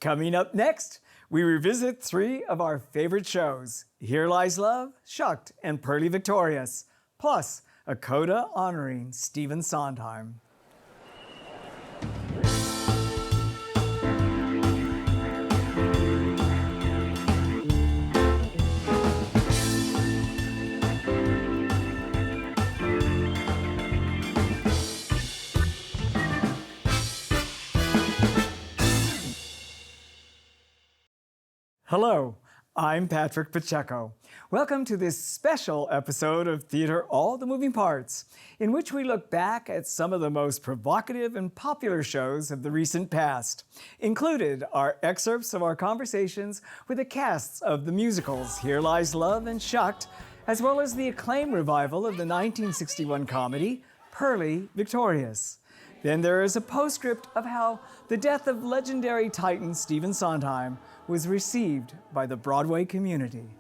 Coming up next, we revisit three of our favorite shows, Here Lies Love, Shucked, and Pearly Victorious, plus a coda honoring Stephen Sondheim. Hello, I'm Patrick Pacheco. Welcome to this special episode of Theater All the Moving Parts, in which we look back at some of the most provocative and popular shows of the recent past. Included are excerpts of our conversations with the casts of the musicals Here Lies Love and Shucked, as well as the acclaimed revival of the 1961 comedy Pearly Victorious. Then there is a postscript of how the death of legendary titan Stephen Sondheim was received by the Broadway community.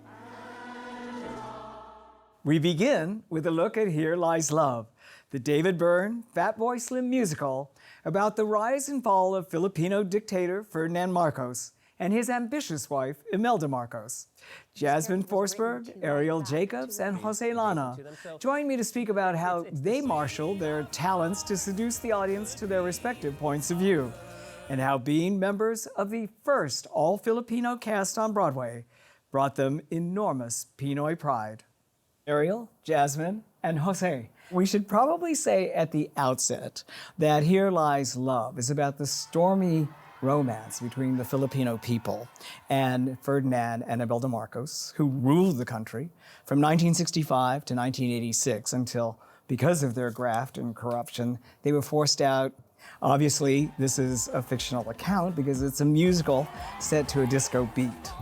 We begin with a look at Here Lies Love, the David Byrne Fatboy Slim musical about the rise and fall of Filipino dictator Ferdinand Marcos and his ambitious wife, Imelda Marcos. Jasmine Forsberg, Ariel Jacobs, and Jose Lana join me to speak about how they marshaled their talents to seduce the audience to their respective points of view, and how being members of the first all-Filipino cast on Broadway brought them enormous Pinoy pride. Ariel, Jasmine, and Jose. We should probably say at the outset that Here Lies Love is about the stormy romance between the Filipino people and Ferdinand and Imelda Marcos, who ruled the country from 1965 to 1986 until, because of their graft and corruption, they were forced out. Obviously, this is a fictional account because it's a musical set to a disco beat.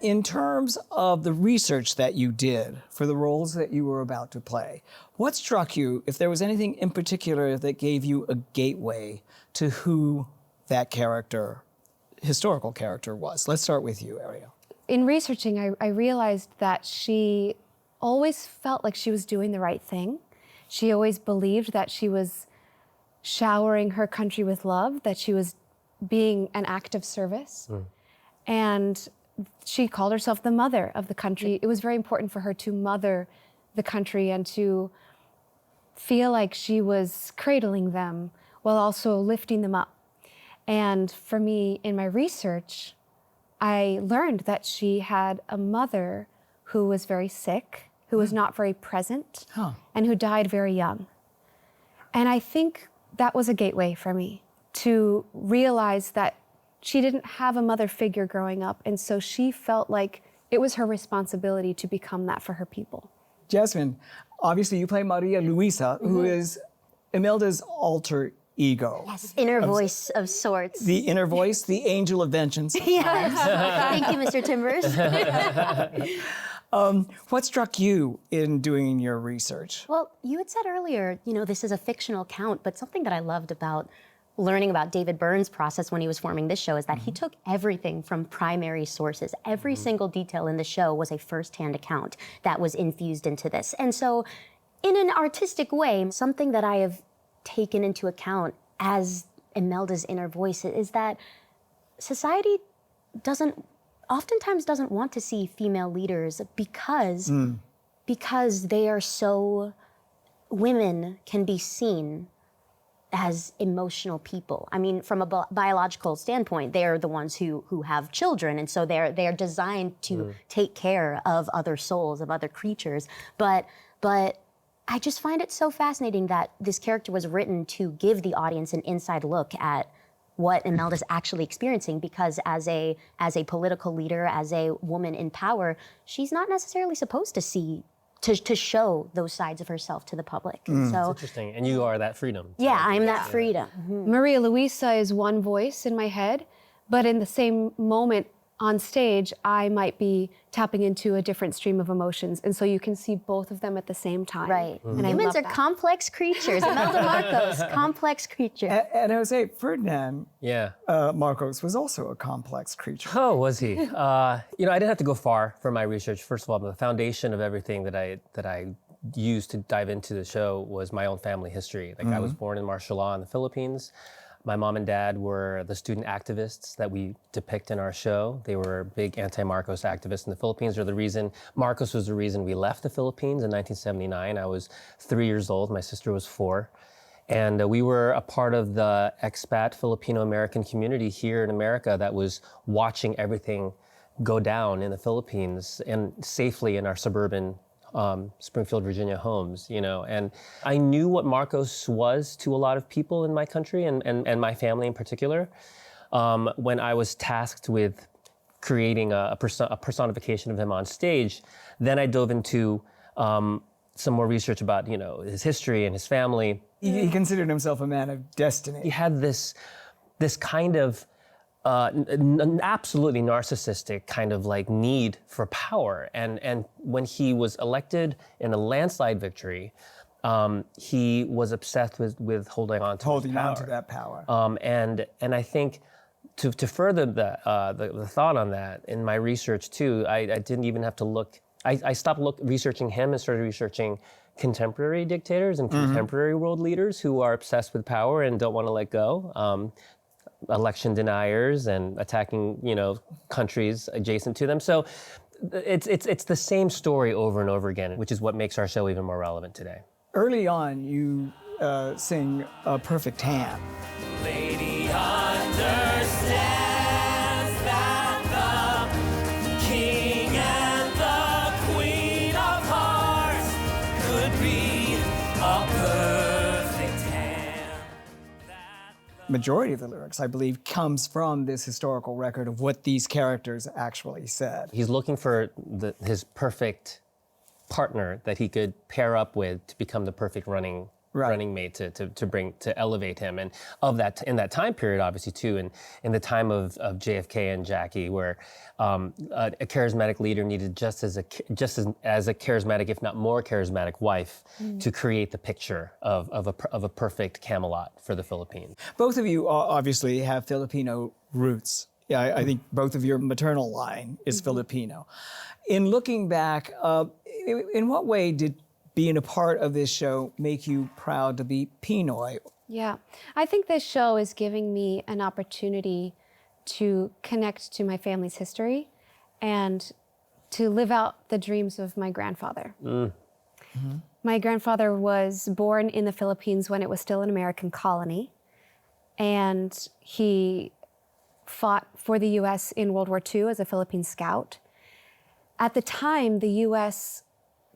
In terms of the research that you did for the roles that you were about to play, what struck you, if there was anything in particular that gave you a gateway to who that character, historical character, was? Let's start with you, Ariel. In researching, I realized that she always felt like she was doing the right thing. She always believed that she was showering her country with love, that she was being an act of service. And she called herself the mother of the country. It was very important for her to mother the country and to feel like she was cradling them while also lifting them up. And for me, in my research, I learned that she had a mother who was very sick, who was not very present, and who died very young. And I think that was a gateway for me to realize that she didn't have a mother figure growing up, and so she felt like it was her responsibility to become that for her people. Jasmine, obviously you play Maria Luisa, who is Imelda's alter ego. Yes, inner voice of sorts. The inner voice, the angel of vengeance. Yes. Thank you, Mr. Timbers. What struck you in doing your research? Well, you had said earlier, this is a fictional account, but something that I loved about learning about David Byrne's process when he was forming this show is that he took everything from primary sources. Every single detail in the show was a first-hand account that was infused into this. And so, in an artistic way, something that I have taken into account as Imelda's inner voice is that society oftentimes doesn't want to see female leaders because they are so, women can be seen as emotional people. I mean, from a biological standpoint, they're the ones who have children, and so they're designed to take care of other souls, of other creatures. But I just find it so fascinating that this character was written to give the audience an inside look at what Imelda's actually experiencing, because as a political leader, as a woman in power, she's not necessarily supposed to show those sides of herself to the public. So That's interesting, and you are that freedom. Yeah, I'm that freedom. Maria Luisa is one voice in my head, but in the same moment on stage, I might be tapping into a different stream of emotions. And so you can see both of them at the same time. Right. And Humans are complex creatures. Imelda Marcos, complex creature. And Jose, Ferdinand Marcos was also a complex creature. Oh, was he? I didn't have to go far for my research. First of all, the foundation of everything that I used to dive into the show was my own family history. Like I was born in martial law in the Philippines. My mom and dad were the student activists that we depict in our show. They were big anti-Marcos activists in the Philippines. Marcos was the reason we left the Philippines in 1979. I was 3 years old. My sister was 4. And we were a part of the expat Filipino-American community here in America that was watching everything go down in the Philippines and safely in our suburban Springfield, Virginia homes, And I knew what Marcos was to a lot of people in my country and my family in particular. When I was tasked with creating a personification of him on stage, then I dove into some more research about, his history and his family. He considered himself a man of destiny. He had this kind of absolutely narcissistic kind of like need for power. And when he was elected in a landslide victory, he was obsessed with holding on to that power. And I think to further the thought on that, in my research too, I didn't even have to look. I stopped researching him and started researching contemporary dictators and contemporary world leaders who are obsessed with power and don't want to let go. Election deniers and attacking, countries adjacent to them. So it's the same story over and over again, which is what makes our show even more relevant today. Early on, you sing A Perfect Hand. Lady understands that the king and the queen of hearts could be a perfect hand. Majority of the lyrics, I believe, comes from this historical record of what these characters actually said. He's looking for his perfect partner that he could pair up with to become the perfect running mate to elevate him. And in that time period, obviously too, and in the time of JFK and Jackie, where a charismatic leader needed just as a charismatic, if not more charismatic wife to create the picture of a perfect Camelot for the Philippines. Both of you obviously have Filipino roots. Yeah, I think both of your maternal line is Filipino. In looking back, in what way did being a part of this show make you proud to be Pinoy? Yeah, I think this show is giving me an opportunity to connect to my family's history and to live out the dreams of my grandfather. My grandfather was born in the Philippines when it was still an American colony, and he fought for the U.S. in World War II as a Philippine scout. At the time, the U.S.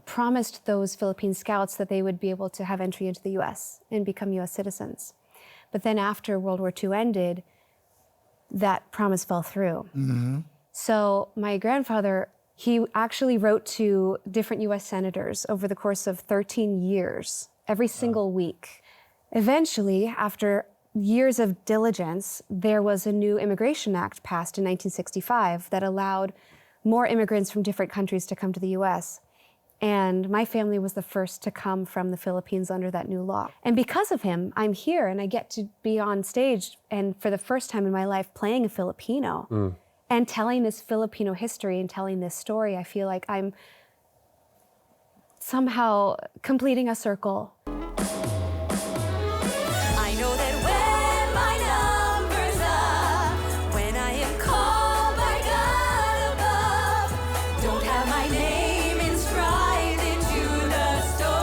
promised those Philippine scouts that they would be able to have entry into the U.S. and become U.S. citizens. But then after World War II ended, that promise fell through. So my grandfather, he actually wrote to different U.S. senators over the course of 13 years, every single week. Eventually, after years of diligence, there was a new Immigration Act passed in 1965 that allowed more immigrants from different countries to come to the U.S. And my family was the first to come from the Philippines under that new law. And because of him, I'm here and I get to be on stage and for the first time in my life playing a Filipino and telling this Filipino history and telling this story. I feel like I'm somehow completing a circle. I know that when my number's up, when I am called by God above, don't have my name inscribed into the stone.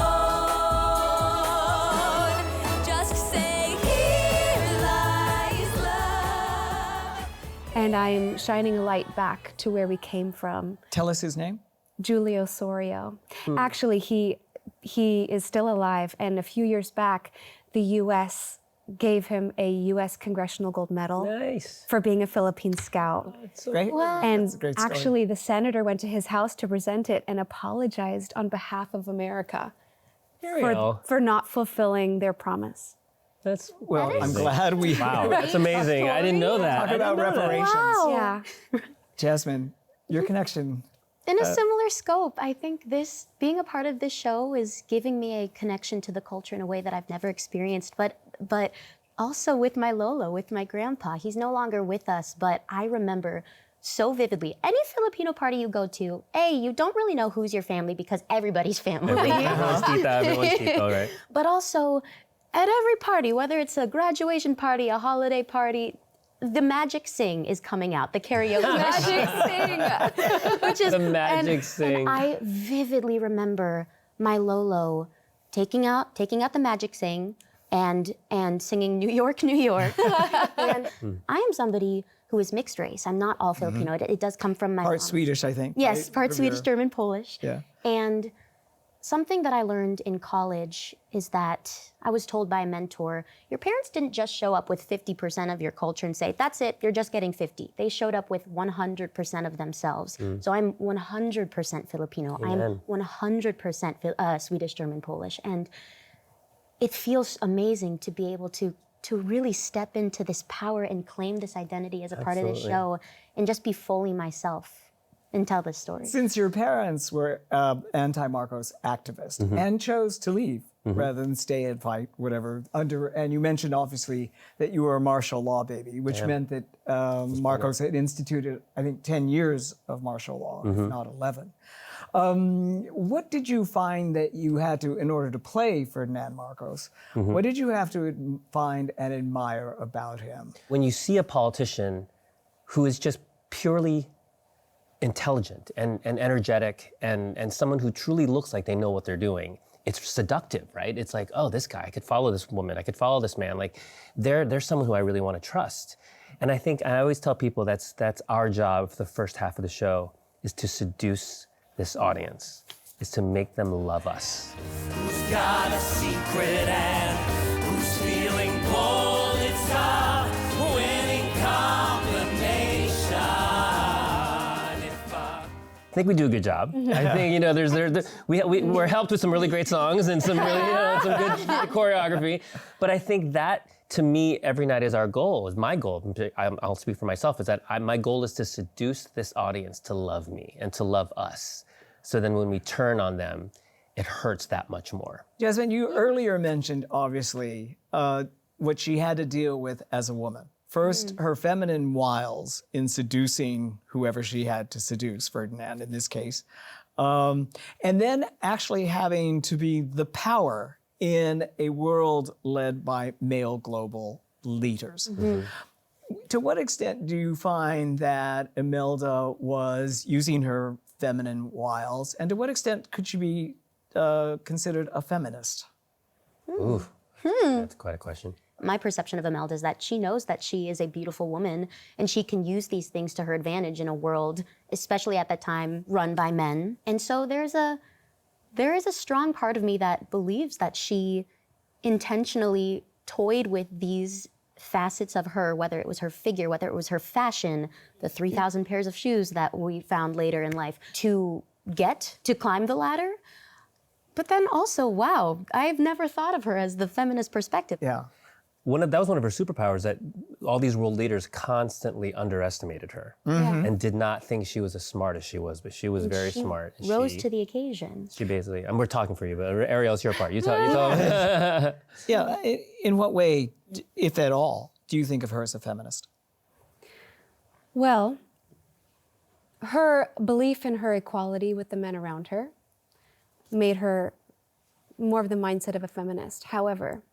Just say, here lies love. And I'm shining a light back to where we came from. Tell us his name. Julio Sorio. Actually, he is still alive, and a few years back, the U.S. gave him a U.S. Congressional Gold Medal Nice. for being a Philippine scout. Great. And That's a great story. actually, the senator went to his house to present it and apologized on behalf of America Here we go. for not fulfilling their promise. That's Well, I'm glad we wow. That's amazing. I didn't know that. talk I about didn't know that. reparations. Yeah. Jasmine, your connection. In a similar scope, I think being a part of this show is giving me a connection to the culture in a way that I've never experienced, but also with my Lolo, with my grandpa. He's no longer with us, but I remember so vividly. Any Filipino party you go to, you don't really know who's your family because everybody's family. Everyone's tita, right? But also, at every party, whether it's a graduation party, a holiday party, the Magic Sing is coming out, the karaoke Magic Sing. which is The Magic Sing. And I vividly remember my Lolo taking out the Magic Sing and singing New York, New York. And I am somebody who is mixed race. I'm not all Filipino. It does come from my Part mom. Swedish, I think. Yes, right? part From Swedish, your- German, Polish. Yeah. And something that I learned in college is that I was told by a mentor, your parents didn't just show up with 50% of your culture and say, that's it, you're just getting 50. They showed up with 100% of themselves. So I'm 100% Filipino. Amen. I'm 100% Swedish, German, Polish. And it feels amazing to be able to really step into this power and claim this identity as a part of this Absolutely. show and just be fully myself and tell this story. Since your parents were anti-Marcos activists and chose to leave rather than stay and fight, whatever, and you mentioned obviously that you were a martial law baby, which meant that Marcos had instituted, I think, 10 years of martial law, if not 11. What did you find that you had to, in order to play Ferdinand Marcos, what did you have to find and admire about him? When you see a politician who is just purely intelligent and energetic and someone who truly looks like they know what they're doing, it's seductive, right? It's like, oh, this guy, I could follow this woman, I could follow this man. Like, they're someone who I really want to trust. And I think I always tell people that's our job for the first half of the show is to seduce this audience, is to make them love us. Who's got a secret and who's feeling bold? It's a winning combination. I think we do a good job. I think, you know, we're helped with some really great songs and some really, some good choreography. But I think that, to me, every night is our goal, is my goal. I'll speak for myself, is that my goal is to seduce this audience to love me and to love us. So then when we turn on them, it hurts that much more. Jasmine, you earlier mentioned, obviously, what she had to deal with as a woman. First, her feminine wiles in seducing whoever she had to seduce, Ferdinand in this case. And then actually having to be the power in a world led by male global leaders. To what extent do you find that Imelda was using her feminine wiles, and to what extent could she be considered a feminist? Ooh, that's quite a question. My perception of Imelda is that she knows that she is a beautiful woman and she can use these things to her advantage in a world, especially at that time, run by men. And so there is a strong part of me that believes that she intentionally toyed with these facets of her, whether it was her figure, whether it was her fashion, the 3,000 pairs of shoes that we found later in life, to climb the ladder. But then also, wow, I've never thought of her as the feminist perspective. Yeah. That was one of her superpowers, that all these world leaders constantly underestimated her and did not think she was as smart as she was, but she was very smart. And Rose to the occasion. She basically, and we're talking for you, but Ariel, it's your part. You tell me. Yeah. In what way, if at all, do you think of her as a feminist? Well, her belief in her equality with the men around her made her more of the mindset of a feminist. However,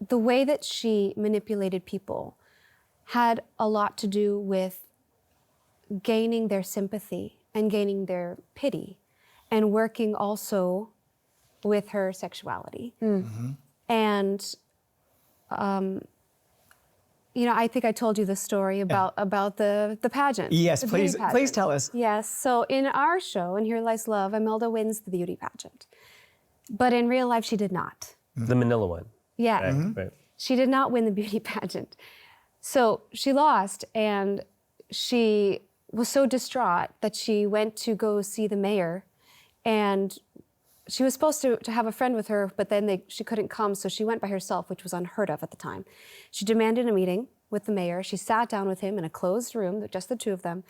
the way that she manipulated people had a lot to do with gaining their sympathy and gaining their pity, and working also with her sexuality. And you know, I think I told you the story about the pageant. Yes, the beauty please pageant. tell us. Yes, so in our show, in Here Lies Love, Imelda wins the beauty pageant. But in real life, she did not. The Manila one. Yeah, Right. she did not win the beauty pageant. So she lost, and she was so distraught that she went to go see the mayor, and she was supposed to have a friend with her, but then she couldn't come, so she went by herself, which was unheard of at the time. She demanded a meeting with the mayor. She sat down with him in a closed room, just the two of them,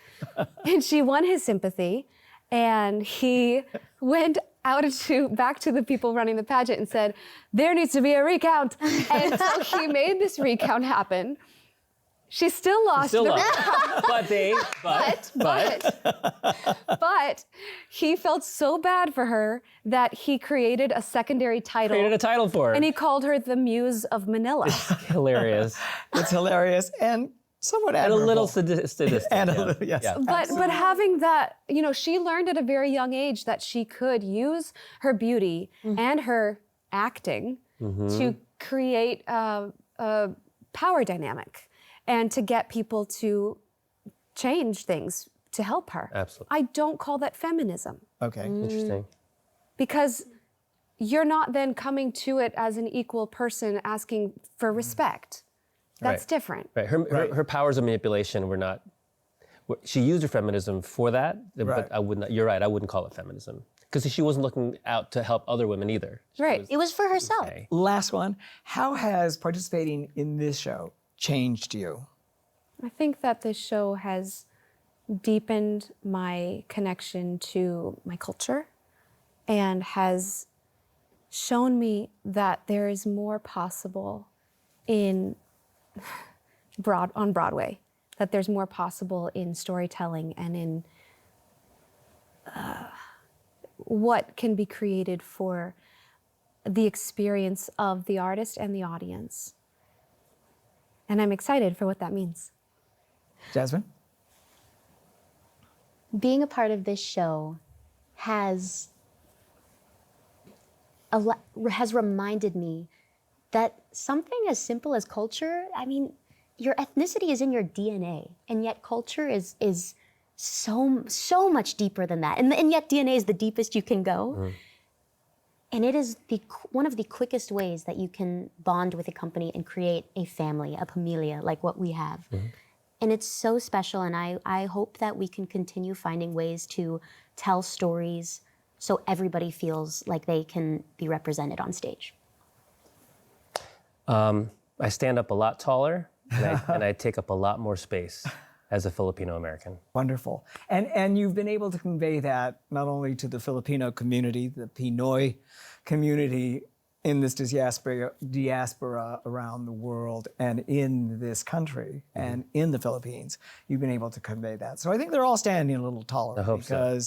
and she won his sympathy, and he went back to the people running the pageant and said, there needs to be a recount. And so he made this recount happen. She still lost Still the love. but he felt so bad for her that he created a secondary title. Created a title for her. And he called her the Muse of Manila. Hilarious. It's hilarious and somewhat And a admirable. little sadistic. And a yeah. little, yes. Yeah. But having that, she learned at a very young age that she could use her beauty and her acting to create a power dynamic and to get people to change things to help her. Absolutely. I don't call that feminism Okay. Interesting. because you're not then coming to it as an equal person asking for respect. That's Right. different. Right. Her powers of manipulation were not. She used her feminism for that, Right. but I would not. You're right. I wouldn't call it feminism because she wasn't looking out to help other women either. She Right. was- It was for herself. okay. Last one. How has participating in this show changed you? I think that this show has deepened my connection to my culture and has shown me that there is more possible on Broadway, that there's more possible in storytelling and in what can be created for the experience of the artist and the audience. And I'm excited for what that means. Jasmine? Being a part of this show has reminded me that something as simple as culture, your ethnicity is in your DNA, and yet culture is so much deeper than that. And yet DNA is the deepest you can go. And it is one of the quickest ways that you can bond with a company and create a family, a familia, like what we have. And it's so special, and I hope that we can continue finding ways to tell stories so everybody feels like they can be represented on stage. I stand up a lot taller, and I take up a lot more space as a Filipino American. Wonderful. And you've been able to convey that not only to the Filipino community, the Pinoy community in this diaspora around the world and in this country and in the Philippines. You've been able to convey that. So I think they're all standing a little taller I hope so.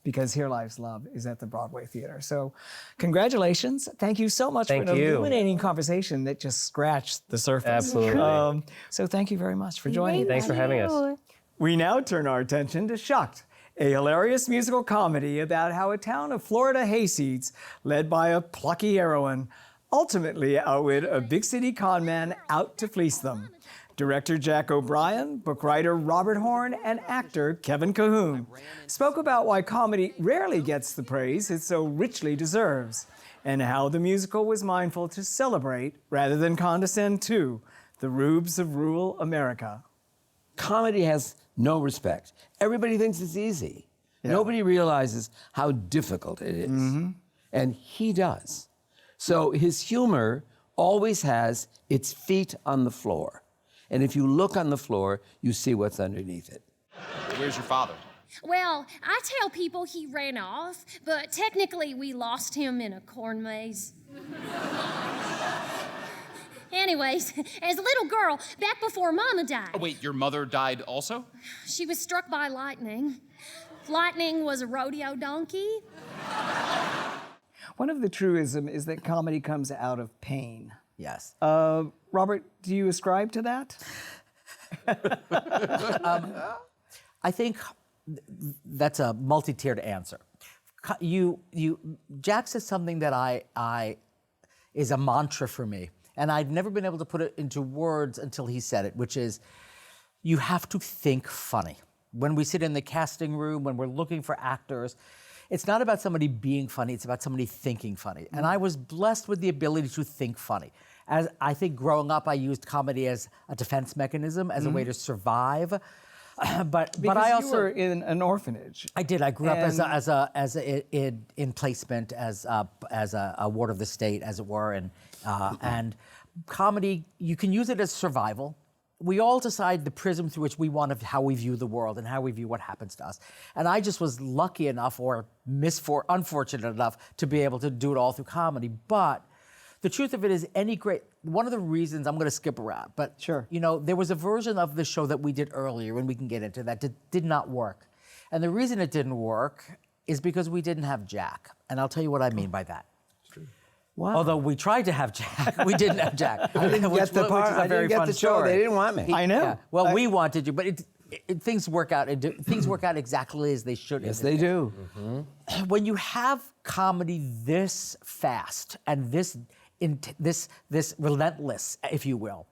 because Here Lies Love is at the Broadway Theater. So congratulations. Thank you so much Thank for an you. illuminating conversation that just scratched the surface. Absolutely. So thank you very much for joining. Thanks for having us. We now turn our attention to Shucked, a hilarious musical comedy about how a town of Florida hayseeds, led by a plucky heroine, ultimately outwit a big city conman out to fleece them. Director Jack O'Brien, book writer Robert Horn, and actor Kevin Cahoon spoke about why comedy rarely gets the praise it so richly deserves, and how the musical was mindful to celebrate, rather than condescend to, the rubes of rural America. Comedy has no respect. Everybody thinks it's easy. Nobody realizes how difficult it is. And he does. So his humor always has its feet on the floor. And if you look on the floor, you see what's underneath it. Where's your father? Well, I tell people he ran off, but technically we lost him in a corn maze. Anyways, as a little girl, back before Mama died, Oh, wait, your mother died also? she was struck by lightning. Lightning was a rodeo donkey. One of the truisms is that comedy comes out of pain. Yes. Robert, do you ascribe to that? I think that's a multi-tiered answer. Jack says something that is a mantra for me, and I'd never been able to put it into words until he said it, which is, you have to think funny. When we sit in the casting room, when we're looking for actors, it's not about somebody being funny, it's about somebody thinking funny. And I was blessed with the ability to think funny. As I think growing up, I used comedy as a defense mechanism, as a way to survive. But I also you were in an orphanage. I did. I grew up in placement as a ward of the state, as it were, and comedy. You can use it as survival. We all decide the prism through which we want how we view the world and how we view what happens to us. And I just was lucky enough, or unfortunate enough, to be able to do it all through comedy. But the truth of it is, one of the reasons, I'm going to skip around, but Sure. you know, there was a version of the show that we did earlier, and we can get into that, did not work. And the reason it didn't work is because we didn't have Jack. And I'll tell you what I mean by that. Wow. Although we tried to have Jack, we didn't have Jack. I didn't get the part. I didn't get the show. They didn't want me. I know. Yeah. Well, we wanted you, but things work out. Things work out exactly as they should. Yes, they do. When you have comedy this fast and this relentless, if you will,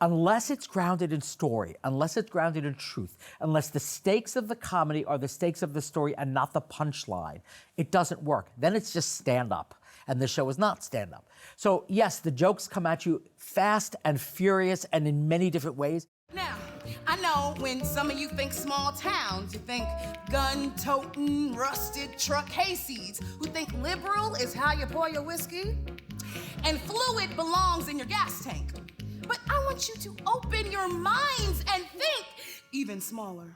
unless it's grounded in story, unless it's grounded in truth, unless the stakes of the comedy are the stakes of the story and not the punchline, it doesn't work. Then it's just stand-up, and the show is not stand-up. So yes, the jokes come at you fast and furious and in many different ways. Now, I know when some of you think small towns, you think gun-toting, rusted truck hayseeds, who think liberal is how you pour your whiskey, and fluid belongs in your gas tank. But I want you to open your minds and think even smaller.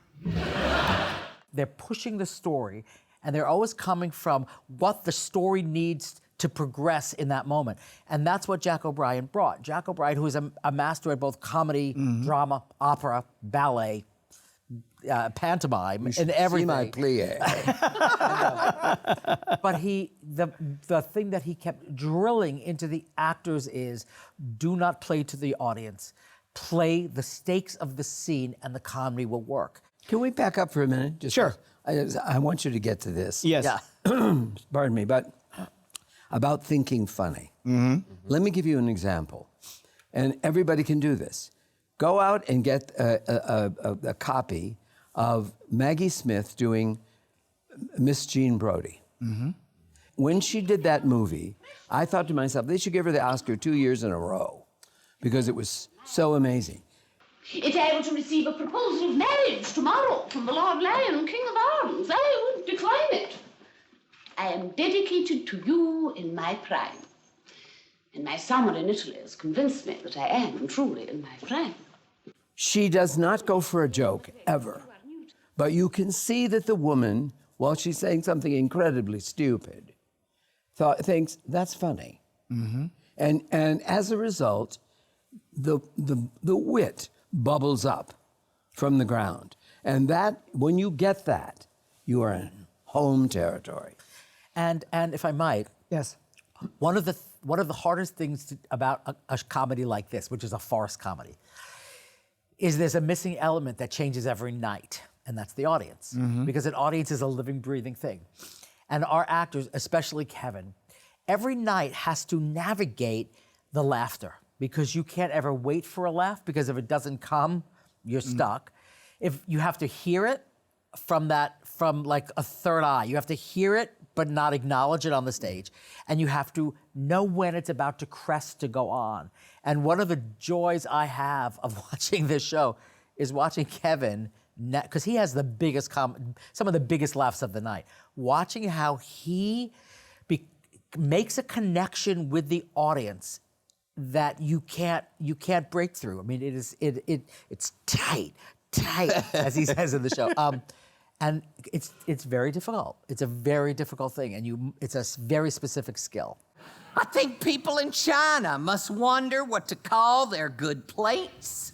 They're pushing the story, and they're always coming from what the story needs to progress in that moment. And that's what Jack O'Brien brought. Jack O'Brien, who is a master at both comedy, drama, opera, ballet, pantomime, and everything. See my plie. But the thing that he kept drilling into the actors is, do not play to the audience. Play the stakes of the scene and the comedy will work. Can we back up for a minute? Sure. I want you to get to this. Yes. Yeah. Pardon me, but about thinking funny. Let me give you an example. And everybody can do this. Go out and get a copy of Maggie Smith doing Miss Jean Brodie. When she did that movie, I thought to myself, they should give her the Oscar 2 years in a row because it was so amazing. If I were to receive a proposal of marriage tomorrow from the Lord Lion, King of Arms, I would decline it. I am dedicated to you in my prime. And my summer in Italy has convinced me that I am truly in my prime. She does not go for a joke, ever. But you can see that the woman, while she's saying something incredibly stupid, thinks that's funny. And as a result, the wit bubbles up from the ground. And that, when you get that, you are in home territory. And if I might, Yes. one of the hardest things about a comedy like this, which is a farce comedy, is there's a missing element that changes every night, and that's the audience. Because an audience is a living, breathing thing. And our actors, especially Kevin, every night has to navigate the laughter, because you can't ever wait for a laugh, because if it doesn't come, you're stuck. If you have to hear it from like a third eye, you have to hear it but not acknowledge it on the stage. And you have to know when it's about to crest to go on. And one of the joys I have of watching this show is watching Kevin, because he has the biggest some of the biggest laughs of the night. Watching how he makes a connection with the audience that you can't break through. I mean, it's tight, as he says in the show. And it's very difficult. It's a very difficult thing, and it's a very specific skill. I think people in China must wonder what to call their good plates.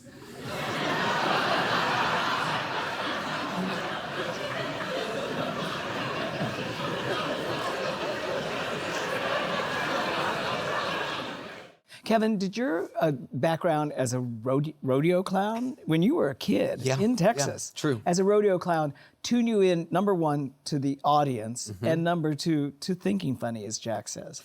Kevin, did your background as a rodeo clown, when you were a kid in Texas, true. As a rodeo clown, tune you in, number one, to the audience, and number two, to thinking funny, as Jack says?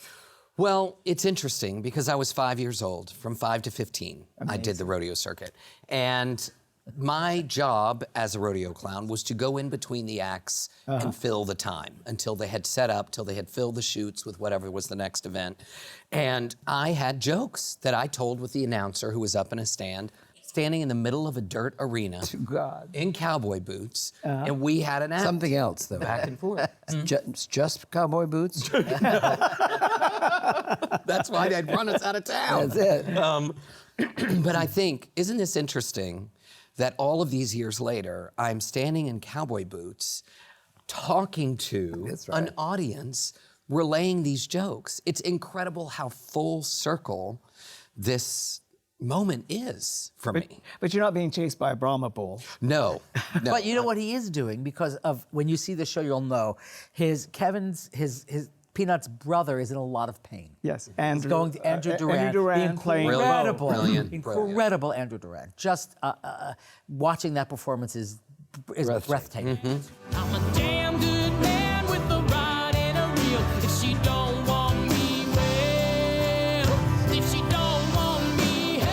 Well, it's interesting because I was 5 years old. From 5 to 15, I did the rodeo circuit. And my job as a rodeo clown was to go in between the acts and fill the time until they had set up, till they had filled the chutes with whatever was the next event. And I had jokes that I told with the announcer who was up in a stand, standing in the middle of a dirt arena in cowboy boots. And we had an act. Something else, though. Back and forth. It's just cowboy boots? That's why they'd run us out of town. That's it. But I think, isn't this interesting that all of these years later, I'm standing in cowboy boots talking to an audience relaying these jokes. It's incredible how full circle this moment is for me. But you're not being chased by a Brahma bull. No, no. But you know what he is doing, because of when you see the show, you'll know his Peanut's brother is in a lot of pain. Yes, He's going to Andrew Duran. Andrew Duran playing incredible, Brilliant. incredible Andrew Duran. Just watching that performance is breathtaking. I'm a damn good man with a rod and a reel. If she don't want me, well, if she don't want me, hey,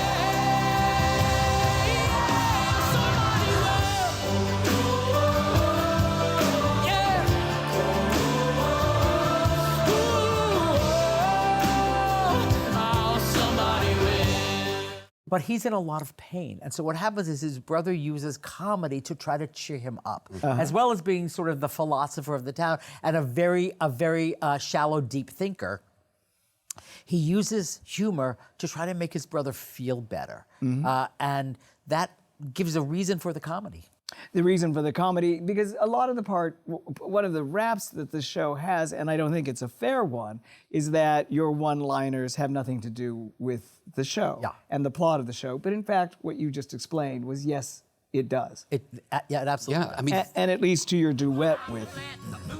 somebody will. Yeah. Oh, somebody will. But he's in a lot of pain. And so what happens is his brother uses comedy to try to cheer him up, as well as being sort of the philosopher of the town and a very shallow, deep thinker. He uses humor to try to make his brother feel better. And that gives a reason for the comedy. The reason for the comedy, because a lot of one of the raps that the show has, and I don't think it's a fair one, is that your one-liners have nothing to do with the show and the plot of the show. But in fact, what you just explained was, yes, it does. It absolutely does. I mean, and it leads to your duet with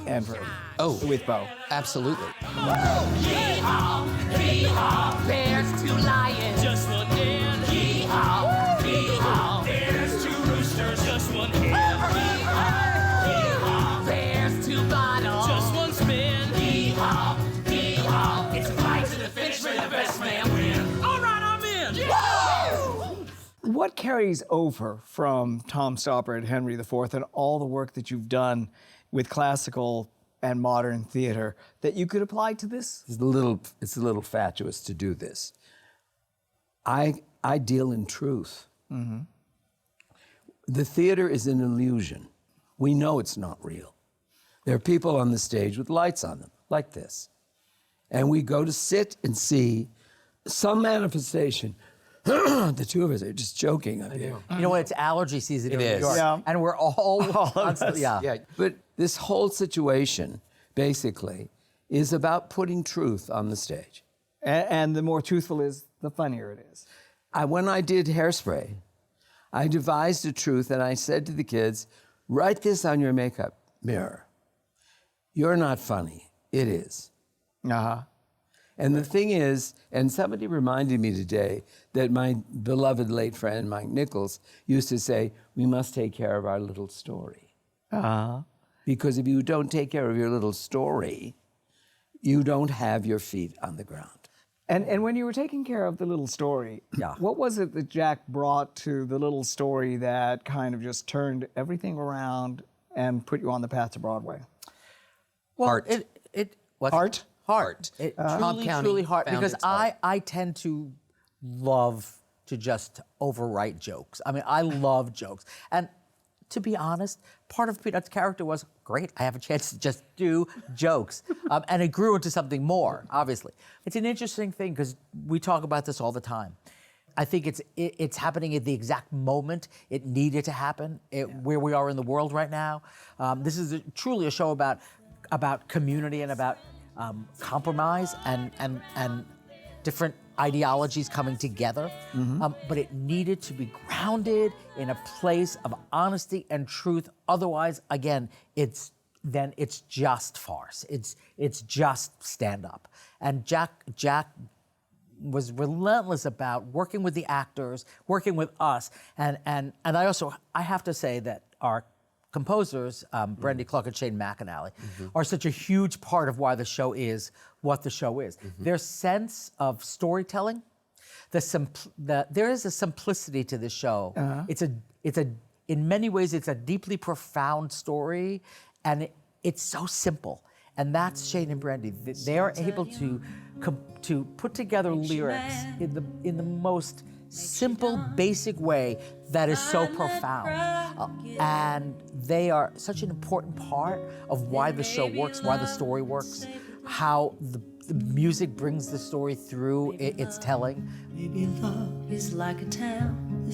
Andrew. Oh, with Bo. Absolutely. Yeehaw, yeehaw, there's 2 lions, just one hen. Yeehaw, yeehaw, there's 2 roosters, just one hen. Yeehaw, yeehaw, there's 2 bottles, just one spin. Yeehaw, yeehaw, it's a fight to the finish where the best man wins. All right, I'm in. What carries over from Tom Stopper and Henry IV and all the work that you've done with classical and modern theater that you could apply to this? It's a little fatuous to do this. I deal in truth. The theater is an illusion. We know it's not real. There are people on the stage with lights on them, like this. And we go to sit and see some manifestation. The two of us are just joking up here. You know what? It's allergy season in It New is. York. Yeah. And we're all constantly, Yeah, but this whole situation, basically, is about putting truth on the stage. And the more truthful is, the funnier it is. When I did Hairspray, I devised a truth and I said to the kids, write this on your makeup mirror. You're not funny. It is. And the thing is, and somebody reminded me today that my beloved late friend Mike Nichols used to say, we must take care of our little story. Because if you don't take care of your little story, you don't have your feet on the ground. And when you were taking care of the little story, what was it that Jack brought to the little story that kind of just turned everything around and put you on the path to Broadway? Well, Heart. Heart? Heart. Cobb County Truly heart. found Because its heart. I tend to love to just overwrite jokes. I mean, I love jokes. And to be honest, part of Peanut's character was, great, I have a chance to just do jokes. And it grew into something more, obviously. It's an interesting thing because we talk about this all the time. I think it's happening at the exact moment it needed to happen, where we are in the world right now. This is truly a show about community and about compromise and different ideologies coming together. But it needed to be grounded in a place of honesty and truth. Otherwise, again, it's just farce. It's just stand up. And Jack was relentless about working with the actors, working with us, and I have to say that our composers, Brandy Clark and Shane McAnally, are such a huge part of why the show is what the show is. Their sense of storytelling, there is a simplicity to this show. In many ways, it's a deeply profound story, and it's so simple. And that's Shane and Brandy. They are able to put together lyrics in the most simple, basic way that is so profound. And they are such an important part of why the show works, why the story works, how the music brings the story through its telling. Maybe love is like a town,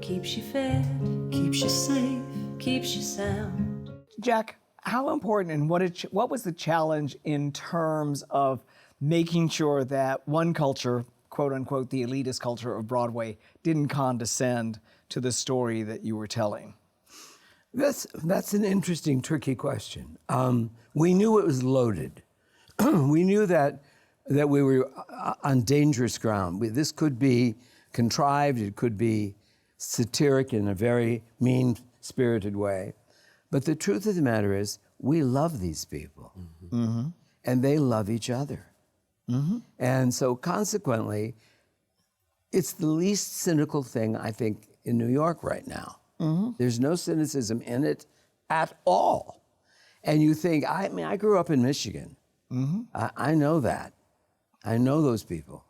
keeps you fed, keeps you safe, keeps you sound. Jack, How important and what was the challenge in terms of making sure that one culture, quote unquote, the elitist culture of Broadway, didn't condescend to the story that you were telling? That's an interesting, tricky question. We knew it was loaded. We knew that we were on dangerous ground. This could be contrived, it could be satiric in a very mean-spirited way. But the truth of the matter is, we love these people, and they love each other. And so consequently, it's the least cynical thing, I think, in New York right now. There's no cynicism in it at all. And you think, I mean, I grew up in Michigan. I know that. I know those people.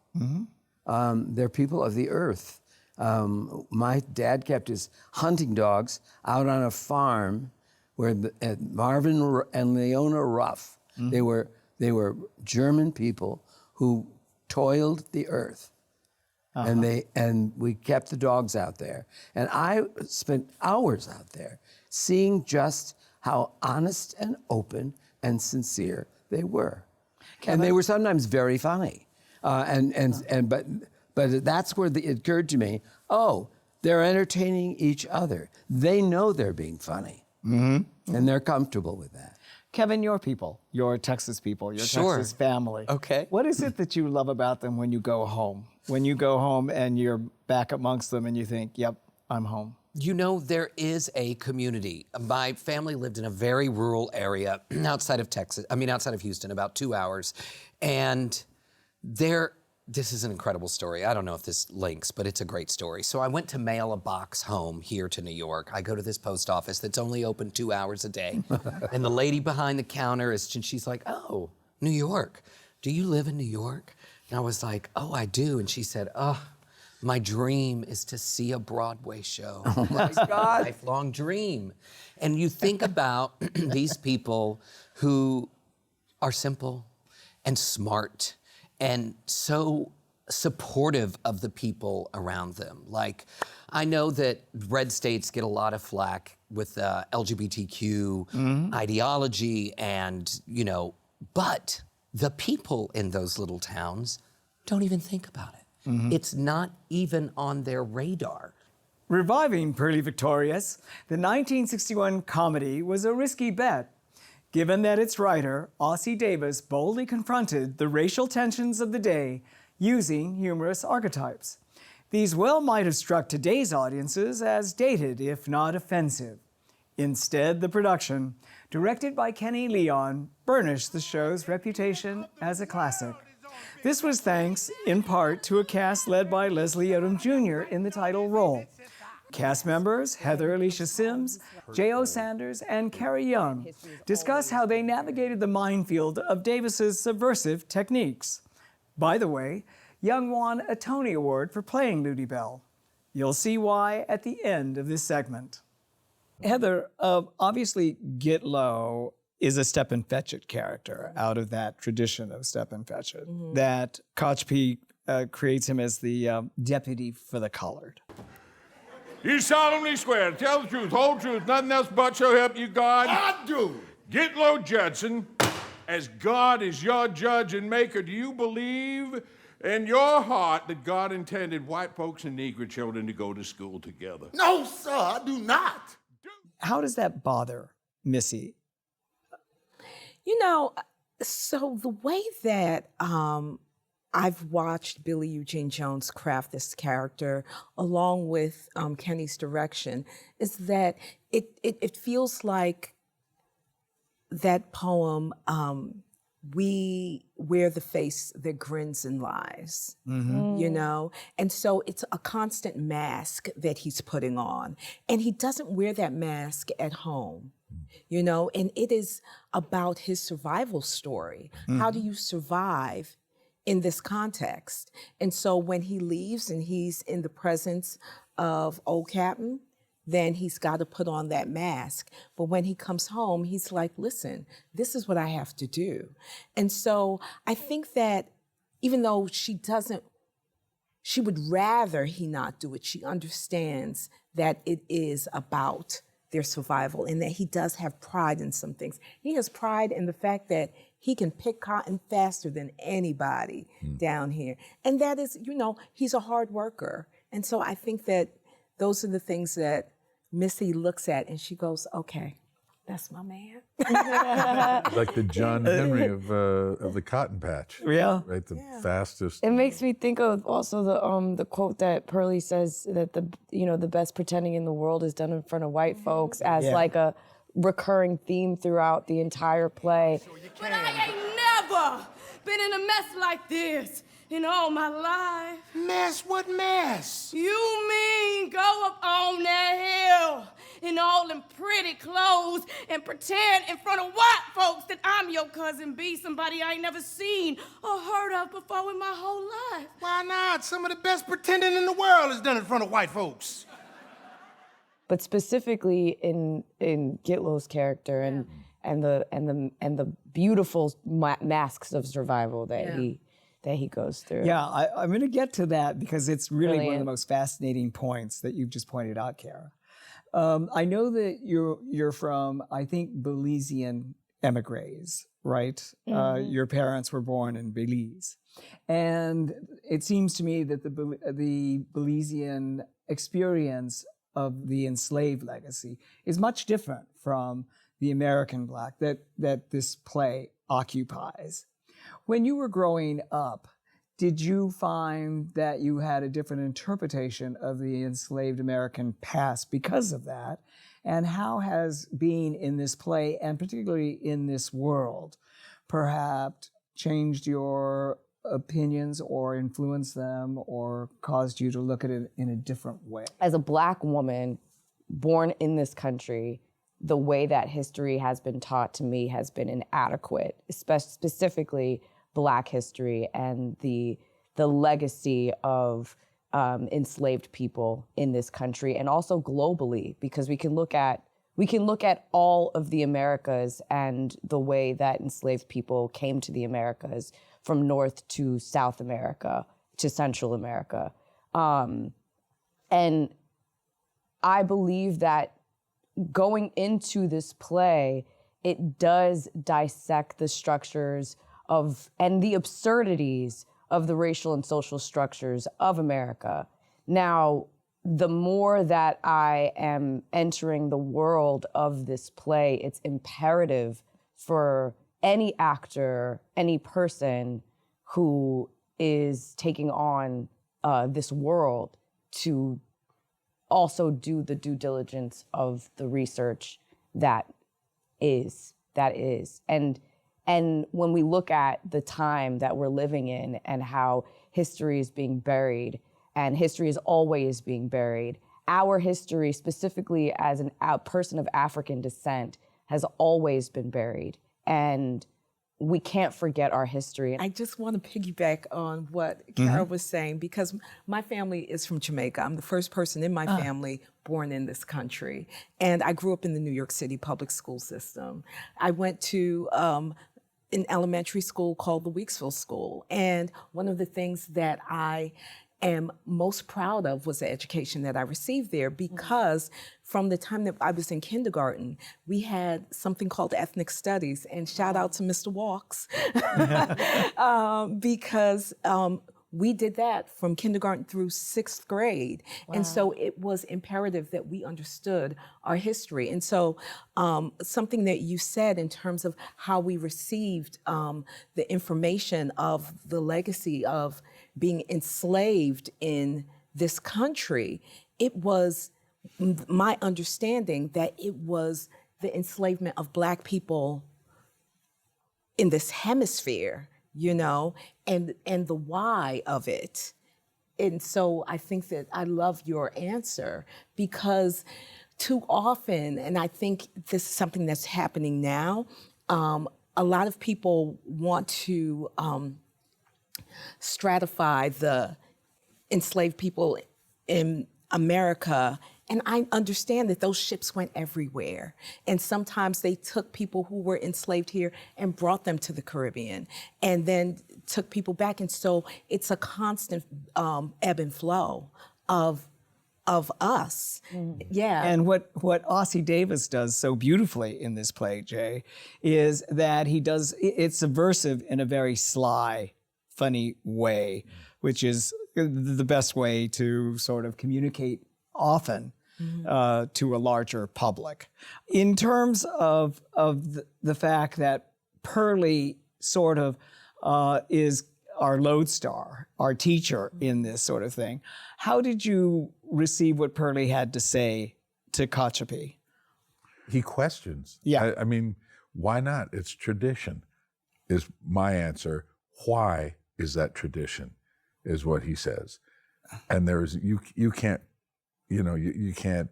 They're people of the earth. My dad kept his hunting dogs out on a farm where Marvin and Leona Ruff, they were German people who toiled the earth. And we kept the dogs out there. And I spent hours out there seeing just how honest and open and sincere they were. And they were sometimes very funny. But that's where it occurred to me, oh, they're entertaining each other. They know they're being funny. And they're comfortable with that. Kevin, your people, your Texas people, your Texas family. Okay. What is it that you love about them when you go home? When you go home and you're back amongst them and you think, yep, I'm home. You know, there is a community. My family lived in a very rural area outside of Houston, about 2 hours. And this is an incredible story. I don't know if this links, but it's a great story. So I went to mail a box home here to New York. I go to this post office that's only open 2 hours a day. And the lady behind the counter she's like, oh, New York. Do you live in New York? And I was like, oh, I do. And she said, oh, my dream is to see a Broadway show. Oh my God. Lifelong dream. And you think about these people who are simple and smart and so supportive of the people around them. Like, I know that red states get a lot of flack with LGBTQ ideology and, but the people in those little towns don't even think about it. It's not even on their radar. Reviving Purlie Victorious, the 1961 comedy was a risky bet, given that its writer, Ossie Davis, boldly confronted the racial tensions of the day using humorous archetypes. These well might have struck today's audiences as dated, if not offensive. Instead, the production, directed by Kenny Leon, burnished the show's reputation as a classic. This was thanks, in part, to a cast led by Leslie Odom Jr. in the title role. Cast members Heather Alicia Sims, J.O. Sanders, and Carrie Young discuss how they navigated the minefield of Davis's subversive techniques. By the way, Young won a Tony Award for playing Ludi Bell. You'll see why at the end of this segment. Heather, obviously Get Low is a Stepin Fetchit character out of that tradition of Stepin Fetchit, that Koch P. creates him as the deputy for the colored. You solemnly swear to tell the truth, whole truth, nothing else but so help you God? I do. Get Low Judson, as God is your judge and maker, do you believe in your heart that God intended white folks and Negro children to go to school together? No, sir, I do not. How does that bother Missy? So the way that I've watched Billy Eugene Jones craft this character, along with Kenny's direction, is that it feels like that poem, we wear the face that grins and lies, And so it's a constant mask that he's putting on. And he doesn't wear that mask at home. And it is about his survival story. How do you survive in this context? And so when he leaves and he's in the presence of Old Captain, then he's got to put on that mask. But when he comes home, he's like, listen, this is what I have to do. And so I think that even though she would rather he not do it, she understands that it is about their survival, and that he does have pride in some things. He has pride in the fact that he can pick cotton faster than anybody down here. And that is, he's a hard worker. And so I think that those are the things that Missy looks at and she goes, okay, that's my man. Like the John Henry of the Cotton Patch. Yeah. Right, the fastest. It makes me think of also the quote that Pearlie says that the best pretending in the world is done in front of white folks as like a recurring theme throughout the entire play. But I ain't never been in a mess like this in all my life. Mess? What mess? You mean go up on that hill in all them pretty clothes and pretend in front of white folks that I'm your cousin B, somebody I ain't never seen or heard of before in my whole life? Why not? Some of the best pretending in the world is done in front of white folks. But specifically in Gitlow's character and the beautiful masks of survival that he goes through. Yeah, I'm going to get to that because it's really one of Brilliant. the most fascinating points that you've just pointed out, Kara. I know that you're from, I think, Belizean emigres, right? Your parents were born in Belize. And it seems to me that the Belizean experience of the enslaved legacy is much different from the American Black that this play occupies. When you were growing up, did you find that you had a different interpretation of the enslaved American past because of that? And how has being in this play, and particularly in this world, perhaps changed your opinions or influenced them or caused you to look at it in a different way? As a Black woman born in this country, the way that history has been taught to me has been inadequate, specifically Black history and the legacy of enslaved people in this country and also globally, because we can look at all of the Americas and the way that enslaved people came to the Americas from North to South America to Central America. And I believe that going into this play, it does dissect the structures of and the absurdities of the racial and social structures of America. Now, the more that I am entering the world of this play, it's imperative for any actor, any person who is taking on this world to also do the due diligence of the research that is. And when we look at the time that we're living in and how history is being buried, and history is always being buried, our history, specifically as a person of African descent, has always been buried. And we can't forget our history. I just want to piggyback on what Kara was saying, because my family is from Jamaica. I'm the first person in my family born in this country. And I grew up in the New York City public school system. I went to an elementary school called the Weeksville School. And one of the things that I am most proud of was the education that I received there, because from the time that I was in kindergarten, we had something called ethnic studies, and shout out to Mr. Walks, because we did that from kindergarten through 6th grade. And so it was imperative that we understood our history. And so something that you said in terms of how we received the information of the legacy of being enslaved in this country, it was my understanding that it was the enslavement of Black people in this hemisphere, you know, and the why of it. And so I think that I love your answer, because too often, and I think this is something that's happening now, a lot of people want to stratify the enslaved people in America. And I understand that those ships went everywhere. And sometimes they took people who were enslaved here and brought them to the Caribbean, and then took people back. And so it's a constant ebb and flow of of us. Yeah. And what Ossie Davis does so beautifully in this play, Jay, is that it's subversive in a very sly, funny way, which is the best way to sort of communicate often to a larger public. In terms of the fact that Pearlie sort of is our lodestar, our teacher in this sort of thing, how did you receive what Pearlie had to say to Kochepee? He questions. Yeah. I mean, why not? It's tradition, is my answer. Why is that tradition, is what he says. And you can't, you can't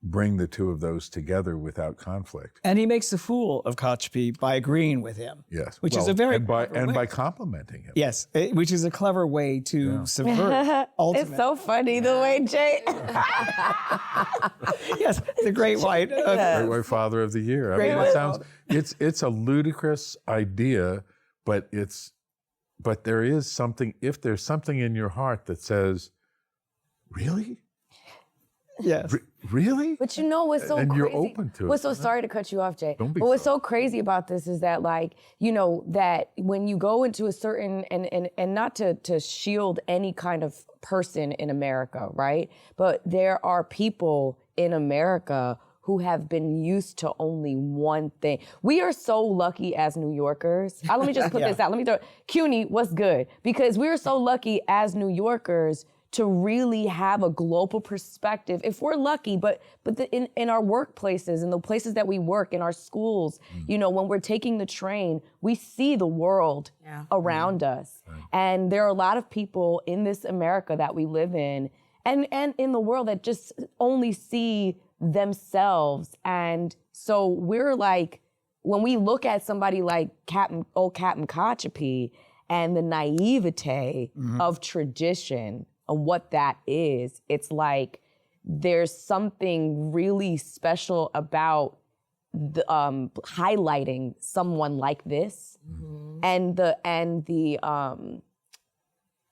bring the two of those together without conflict. And he makes a fool of Kochepee by agreeing with him. Yes. Which is a very and by clever way. complimenting him. Yes, which is a clever way to subvert ultimate. It's so funny the way Jay. Yes, the Great White. Great White Father of the Year. I Great mean, White it sounds it's a ludicrous idea, but there is something. If there's something in your heart that says, "Really? Yes. Really?" But you know what's so and crazy? you're open to it. What's so sorry to cut you off, Jay. Don't be But what's so crazy about this is that, that when you go into a certain and not to shield any kind of person in America, right? But there are people in America who have been used to only one thing. We are so lucky as New Yorkers. Let me just put this out. Let me throw CUNY, what's good? Because we're so lucky as New Yorkers to really have a global perspective, if we're lucky, but in our workplaces, in the places that we work, in our schools, when we're taking the train, we see the world around us. And there are a lot of people in this America that we live in and in the world that just only see themselves. And so we're like, when we look at somebody like Captain Kochepee and the naivete of tradition, and what that is, it's like there's something really special about highlighting someone like this, and the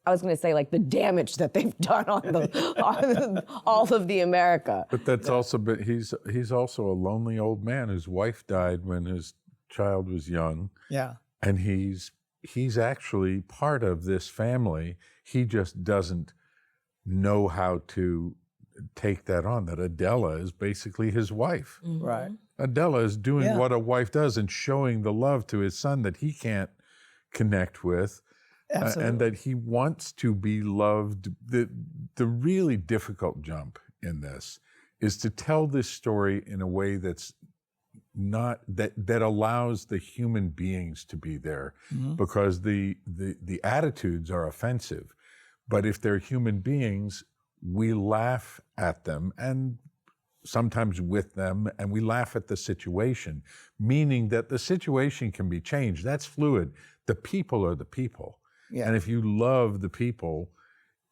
I was gonna say the damage that they've done on all of the America. But that's also, he's also a lonely old man whose wife died when his child was young. Yeah. And he's actually part of this family. He just doesn't know how to take that on, that Adela is basically his wife. Right. Adela is doing what a wife does and showing the love to his son that he can't connect with. And that he wants to be loved. The really difficult jump in this is to tell this story in a way that's not that allows the human beings to be there, because the attitudes are offensive. But if they're human beings, we laugh at them and sometimes with them, and we laugh at the situation, meaning that the situation can be changed. That's fluid. The people are the people. Yeah. And if you love the people,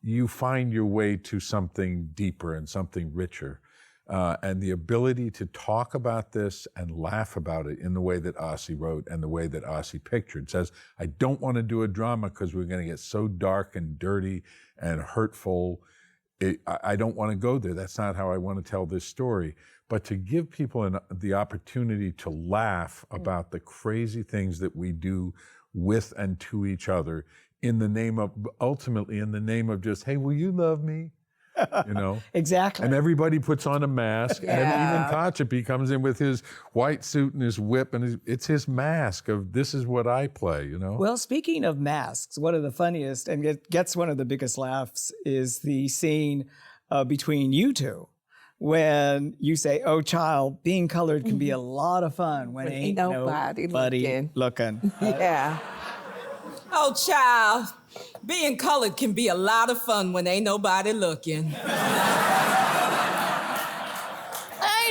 you find your way to something deeper and something richer. And the ability to talk about this and laugh about it in the way that Ossie wrote and the way that Ossie pictured says, I don't want to do a drama because we're going to get so dark and dirty and hurtful. I don't want to go there. That's not how I want to tell this story. But to give people the opportunity to laugh about the crazy things that we do with and to each other ultimately in the name of just, hey, will you love me? Exactly. And everybody puts on a mask, and even Kochepee comes in with his white suit and his whip, and it's his mask of this is what I play, Well, speaking of masks, one of the funniest and it gets one of the biggest laughs is the scene between you two. When you say, oh, child, being colored can be a lot of fun when ain't nobody looking. Yeah. Oh, child, being colored can be a lot of fun when ain't nobody looking. Ain't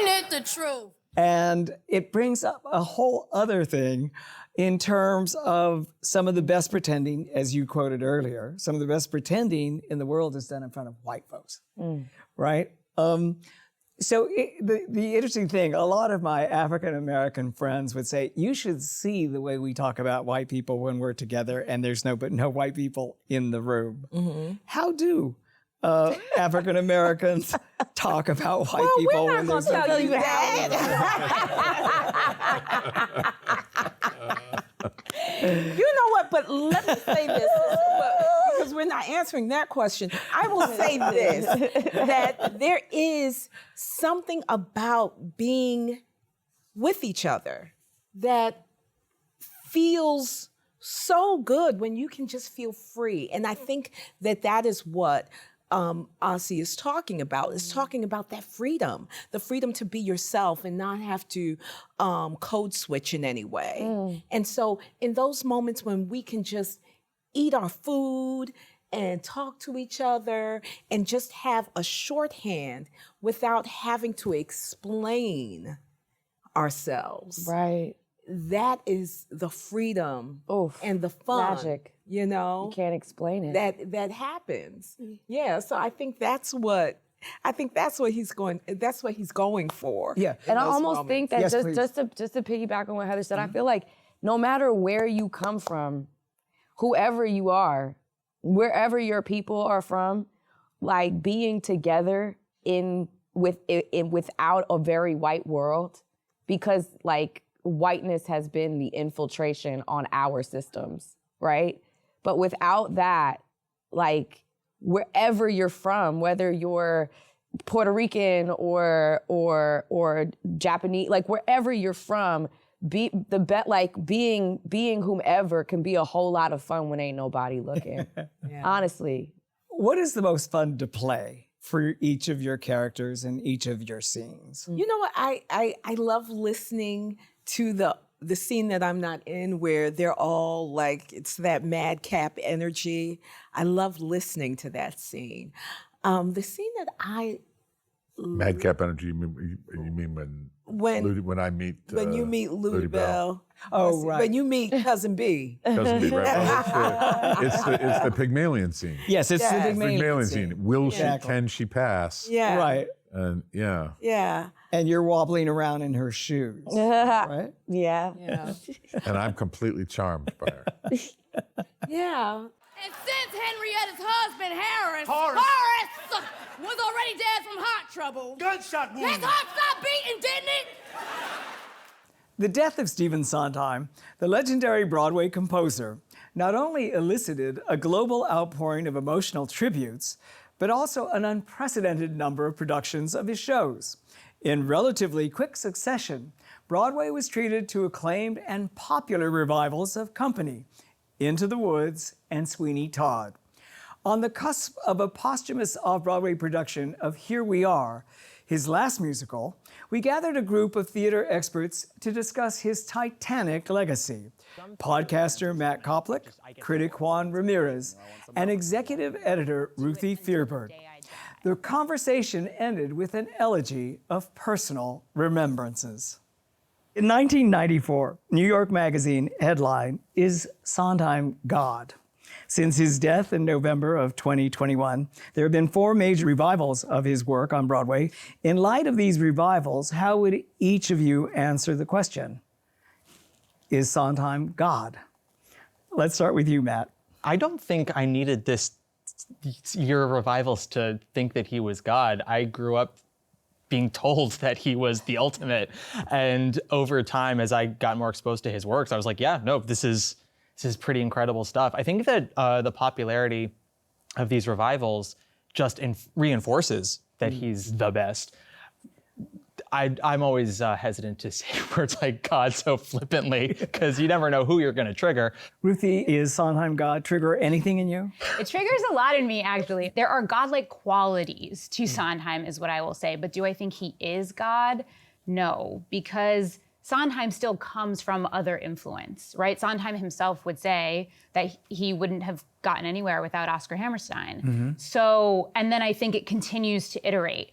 it the truth? And it brings up a whole other thing in terms of some of the best pretending, as you quoted earlier, some of the best pretending in the world is done in front of white folks, right? So the interesting thing, a lot of my African-American friends would say, you should see the way we talk about white people when we're together and there's no white people in the room. How do African Americans talk about white people we're when not there's gonna tell you You know what? But let me say this, because we're not answering that question. I will say this, that there is something about being with each other that feels so good when you can just feel free. And I think that that is what Ossie is talking about. Is talking about that freedom, the freedom to be yourself and not have to code switch in any way. And so in those moments when we can just eat our food and talk to each other and just have a shorthand without having to explain ourselves. Right. That is the freedom and the fun. Magic. You know? You can't explain it. That happens. Yeah, so I think that's what he's going for. Yeah. And I almost think that Yes, just to piggyback on what Heather said, I feel like no matter where you come from, whoever you are, wherever your people are from, like being together without a very white world, because like whiteness has been the infiltration on our systems, right? But without that, like wherever you're from, whether you're Puerto Rican or Japanese, like wherever you're from, being whomever can be a whole lot of fun when ain't nobody looking. Honestly. What is the most fun to play for each of your characters and each of your scenes? You know what? I love listening to the scene that I'm not in where they're all like, it's that madcap energy. I love listening to that scene. The scene that Madcap energy, you mean when I meet... when you meet Ludi Bell. Oh, right. When you meet Cousin B. Cousin B, right. It's the Pygmalion scene. Yes, it's the Pygmalion scene. Will she, can she pass? Yeah. Right. And yeah. Yeah. And you're wobbling around in her shoes, right? Yeah. And I'm completely charmed by her. Yeah. And since Henrietta's husband, Horace was already dead from heart trouble. Gunshot wound. His heart stopped beating, didn't it? The death of Stephen Sondheim, the legendary Broadway composer, not only elicited a global outpouring of emotional tributes, but also an unprecedented number of productions of his shows. In relatively quick succession, Broadway was treated to acclaimed and popular revivals of Company, Into the Woods, and Sweeney Todd. On the cusp of a posthumous off-Broadway production of Here We Are, his last musical, we gathered a group of theater experts to discuss his titanic legacy. Podcaster Matt Koplik, critic Juan Ramirez, and executive editor Ruthie Fearbird. The conversation ended with an elegy of personal remembrances. In 1994, New York Magazine headline, "Is Sondheim God?" Since his death in November of 2021, there have been 4 major revivals of his work on Broadway. In light of these revivals, how would each of you answer the question? Is Sondheim God? Let's start with you, Matt. I don't think I needed this year of revivals to think that he was God. I grew up being told that he was the ultimate. And over time, as I got more exposed to his works, I was like, yeah, no, this is pretty incredible stuff. I think that the popularity of these revivals just reinforces that he's the best. I'm always hesitant to say words like God so flippantly, because you never know who you're going to trigger. Ruthie, is Sondheim God? Trigger anything in you? It triggers a lot in me, actually. There are godlike qualities to Sondheim, is what I will say. But do I think he is God? No, because Sondheim still comes from other influence, right? Sondheim himself would say that he wouldn't have gotten anywhere without Oscar Hammerstein. So, and then I think it continues to iterate.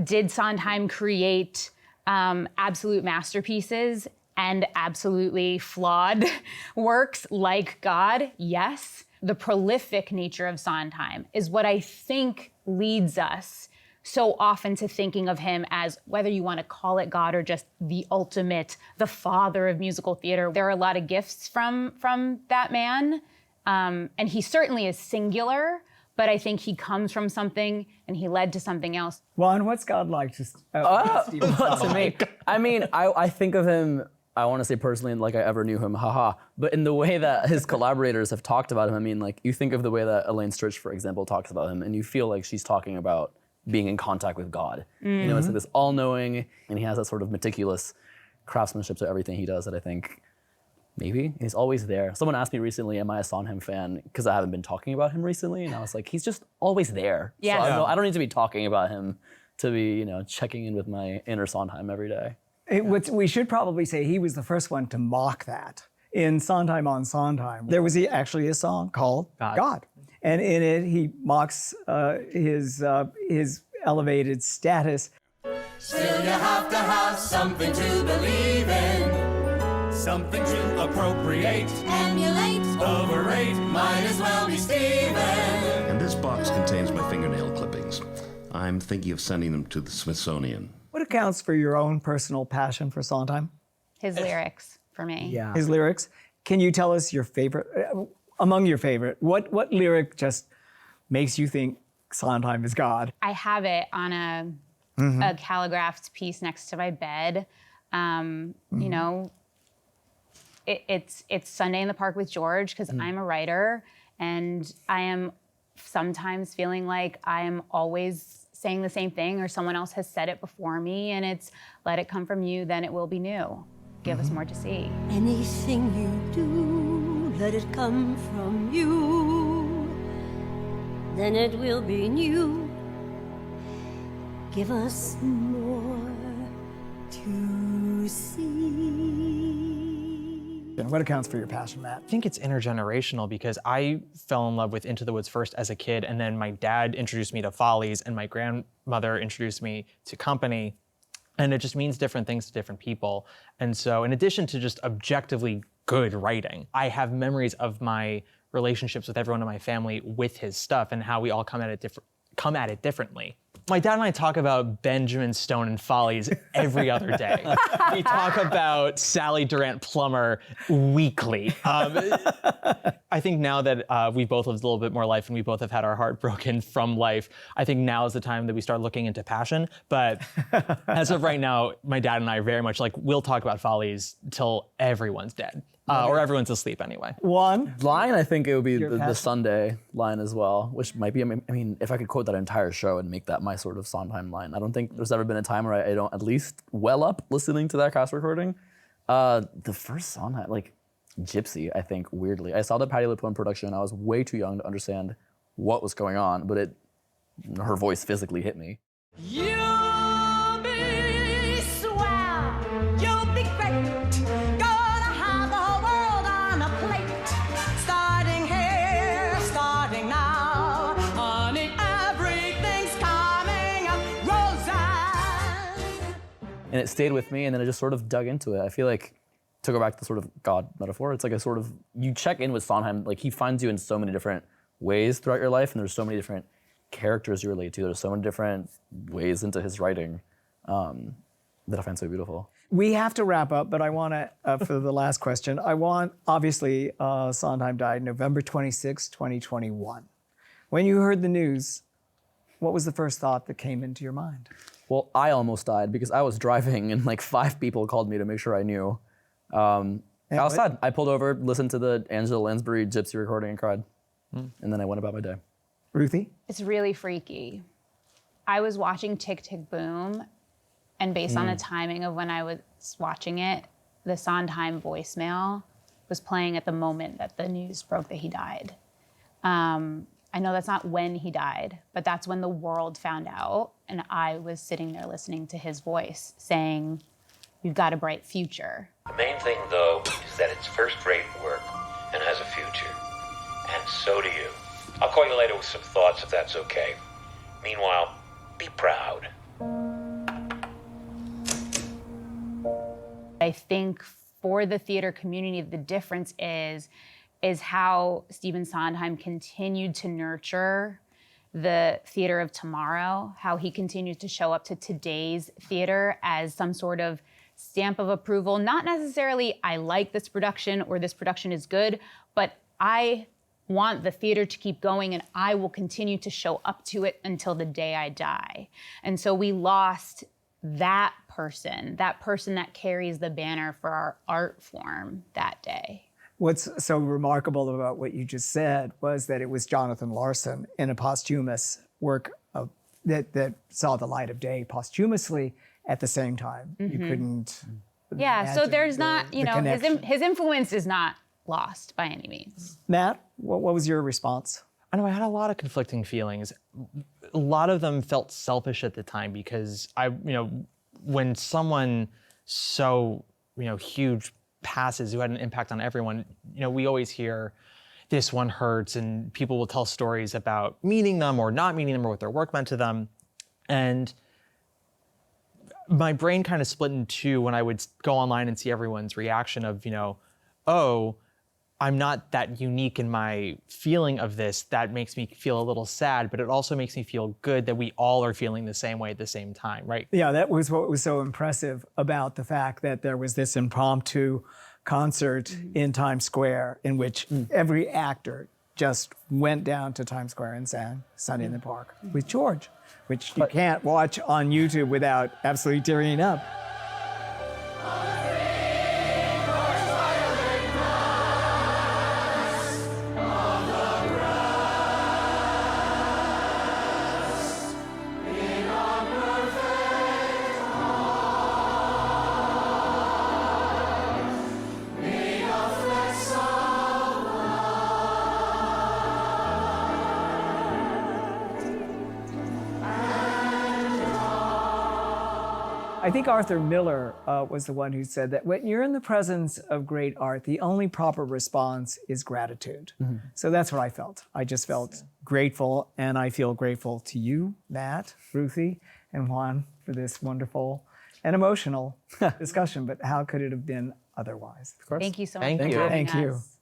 Did Sondheim create absolute masterpieces and absolutely flawed works like God? Yes. The prolific nature of Sondheim is what I think leads us so often to thinking of him as, whether you want to call it God or just the ultimate, the father of musical theater. There are a lot of gifts from that man, and he certainly is singular, but I think he comes from something and he led to something else. Juan, what's God like to Stephen To Sondheim? me, I mean, I think of him, I want to say personally, like I ever knew him, haha. But in the way that his collaborators have talked about him, I mean, like you think of the way that Elaine Stritch, for example, talks about him, and you feel like she's talking about being in contact with God. You know, it's like this all-knowing, and he has that sort of meticulous craftsmanship to everything he does that I think maybe he's always there. Someone asked me recently, am I a Sondheim fan? Because I haven't been talking about him recently, and I was like, he's just always there. Yes. So I don't need to be talking about him to be, checking in with my inner Sondheim every day. We should probably say he was the first one to mock that. In Sondheim on Sondheim, there was actually a song called God. And in it, he mocks his elevated status. Still, you have to have something to believe in, something to appropriate, emulate, overrate, might as well be Steven. And this box contains my fingernail clippings. I'm thinking of sending them to the Smithsonian. What accounts for your own personal passion for Sondheim? His lyrics for me. Yeah. His lyrics. Can you tell us your favorite, among your favorite, what lyric just makes you think Sondheim is God? I have it on a calligraphed piece next to my bed. You know, it's Sunday in the Park with George, because I'm a writer, and I am sometimes feeling like I am always saying the same thing, or someone else has said it before me, and it's, let it come from you, then it will be new. Give us more to see. Anything you do, let it come from you, then it will be new. Give us more to see. And what accounts for your passion, Matt? I think it's intergenerational, because I fell in love with Into the Woods first as a kid, and then my dad introduced me to Follies, and my grandmother introduced me to Company. And it just means different things to different people. And so in addition to just objectively good writing, I have memories of my relationships with everyone in my family with his stuff and how we all come at it differently. My dad and I talk about Benjamin Stone and Follies every other day. We talk about Sally Durant Plummer weekly. I think now that we've both lived a little bit more life and we both have had our heart broken from life, I think now is the time that we start looking into passion. But as of right now, my dad and I are very much like, we'll talk about Follies till everyone's dead. Or everyone's asleep anyway. One line, I think it would be the Sunday line as well, which might be, I mean, if I could quote that entire show and make that my sort of Sondheim line, I don't think there's ever been a time where I don't at least well up listening to that cast recording. The first Sondheim, like Gypsy, I think, weirdly. I saw the Patti LuPone production. I was way too young to understand what was going on, but her voice physically hit me. You'll be swell, you'll be great. Gonna have the whole world on a plate. Starting here, starting now. Honey, everything's coming up. Roseanne. And it stayed with me, and then I just sort of dug into it. I feel like, to go back to the sort of God metaphor, it's like a sort of, you check in with Sondheim, like he finds you in so many different ways throughout your life, and there's so many different characters you relate to. There's so many different ways into his writing that I find so beautiful. We have to wrap up, but I want to, for the last question, obviously, Sondheim died November 26, 2021. When you heard the news, what was the first thought that came into your mind? Well, I almost died because I was driving and like 5 people called me to make sure I knew. I was sad. I pulled over, listened to the Angela Lansbury Gypsy recording and cried. And then I went about my day. Ruthie? It's really freaky. I was watching Tick, Tick, Boom, and based on the timing of when I was watching it, the Sondheim voicemail was playing at the moment that the news broke that he died. I know that's not when he died, but that's when the world found out, and I was sitting there listening to his voice saying, "You've got a bright future." The main thing, though, is that it's first-rate work and has a future. And so do you. I'll call you later with some thoughts, if that's okay. Meanwhile, be proud. I think for the theater community, the difference is how Stephen Sondheim continued to nurture the theater of tomorrow, how he continues to show up to today's theater as some sort of stamp of approval. Not necessarily, I like this production or this production is good, but I want the theater to keep going, and I will continue to show up to it until the day I die. And so we lost that person that carries the banner for our art form that day. What's so remarkable about what you just said was that it was Jonathan Larson in a posthumous work that saw the light of day posthumously at the same time. You couldn't. Yeah, so there's not, the connection. his influence is not lost by any means. Matt, what was your response? I know I had a lot of conflicting feelings. A lot of them felt selfish at the time because when someone so, huge passes who had an impact on everyone, we always hear this one hurts and people will tell stories about meeting them or not meeting them or what their work meant to them. And my brain kind of split in two when I would go online and see everyone's reaction of, oh, I'm not that unique in my feeling of this. That makes me feel a little sad, but it also makes me feel good that we all are feeling the same way at the same time, right? Yeah, that was what was so impressive about the fact that there was this impromptu concert in Times Square in which every actor just went down to Times Square and sang Sunday in the Park with George, which you can't watch on YouTube without absolutely tearing up. I think Arthur Miller was the one who said that when you're in the presence of great art, the only proper response is gratitude. So that's what I felt. I just felt grateful, and I feel grateful to you, Matt, Ruthie, and Juan for this wonderful and emotional discussion. But how could it have been otherwise? Of course. Thank you so much for having Thank you. us.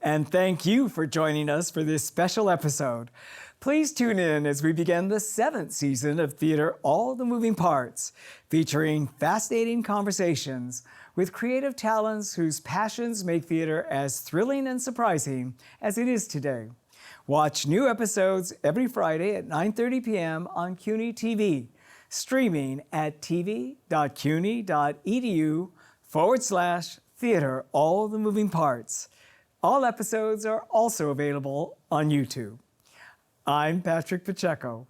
And thank you for joining us for this special episode. Please tune in as we begin the 7th season of Theater All the Moving Parts, featuring fascinating conversations with creative talents whose passions make theater as thrilling and surprising as it is today. Watch new episodes every Friday at 9:30 p.m. on CUNY TV, streaming at tv.cuny.edu/theater all the moving parts. All episodes are also available on YouTube. I'm Patrick Pacheco.